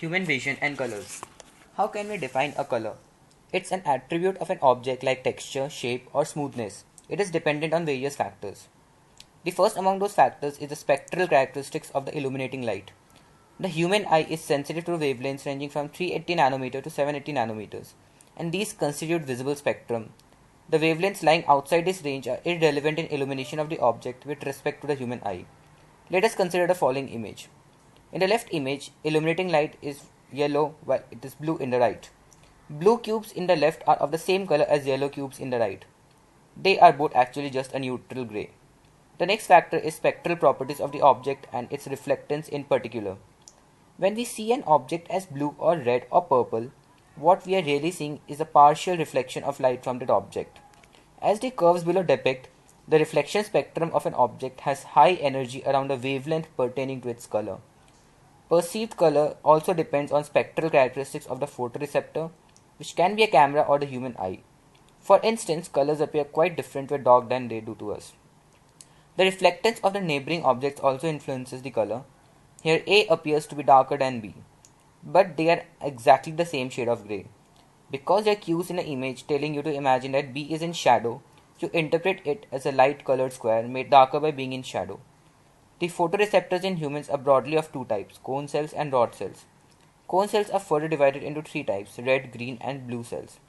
Human vision and colors. How can we define a color? It's an attribute of an object like texture, shape, or smoothness. It is dependent on various factors. The first among those factors is the spectral characteristics of the illuminating light. The human eye is sensitive to wavelengths ranging from 380 nanometer to 780 nanometers, and these constitute visible spectrum. The wavelengths lying outside this range are irrelevant in illumination of the object with respect to the human eye. Let us consider the following image. In the left image, illuminating light is yellow while it is blue in the right. Blue cubes in the left are of the same color as yellow cubes in the right. They are both actually just a neutral gray. The next factor is spectral properties of the object and its reflectance in particular. When we see an object as blue or red or purple, what we are really seeing is a partial reflection of light from that object. As the curves below depict, the reflection spectrum of an object has high energy around a wavelength pertaining to its color. Perceived color also depends on spectral characteristics of the photoreceptor, which can be a camera or the human eye. For instance, colors appear quite different to a dog than they do to us. The reflectance of the neighboring objects also influences the color. Here A appears to be darker than B, but they are exactly the same shade of grey. Because there are cues in the image telling you to imagine that B is in shadow, you interpret it as a light colored square made darker by being in shadow. The photoreceptors in humans are broadly of two types, cone cells and rod cells. Cone cells are further divided into three types, red, green and blue cells.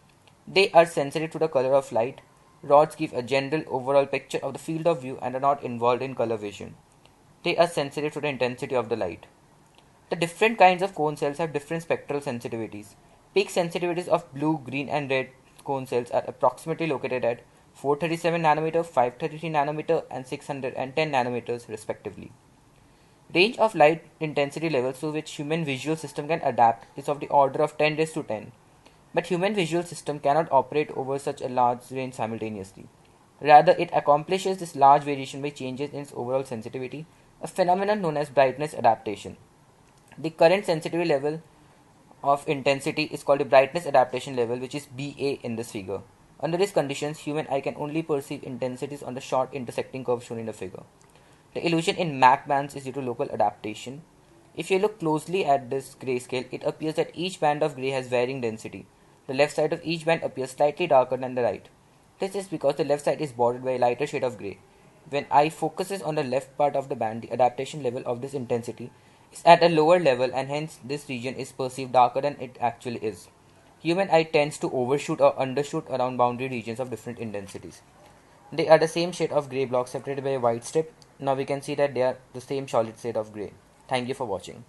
They are sensitive to the color of light. Rods give a general overall picture of the field of view and are not involved in color vision. They are sensitive to the intensity of the light. The different kinds of cone cells have different spectral sensitivities. Peak sensitivities of blue, green and red cone cells are approximately located at 437 nanometer, 533 nanometer and 610 nanometers respectively. Range of light intensity levels to which human visual system can adapt is of the order of 10 raised to 10. But human visual system cannot operate over such a large range simultaneously. Rather, it accomplishes this large variation by changes in its overall sensitivity, a phenomenon known as brightness adaptation. The current sensitivity level of intensity is called the brightness adaptation level, which is BA in this figure. Under these conditions, human eye can only perceive intensities on the short intersecting curve shown in the figure. The illusion in Mach bands is due to local adaptation. If you look closely at this grayscale, it appears that each band of gray has varying density. The left side of each band appears slightly darker than the right. This is because the left side is bordered by a lighter shade of gray. When eye focuses on the left part of the band, the adaptation level of this intensity is at a lower level and hence this region is perceived darker than it actually is. Human eye tends to overshoot or undershoot around boundary regions of different intensities. They are the same shade of grey block separated by a white strip. Now we can see that they are the same solid shade of grey. Thank you for watching.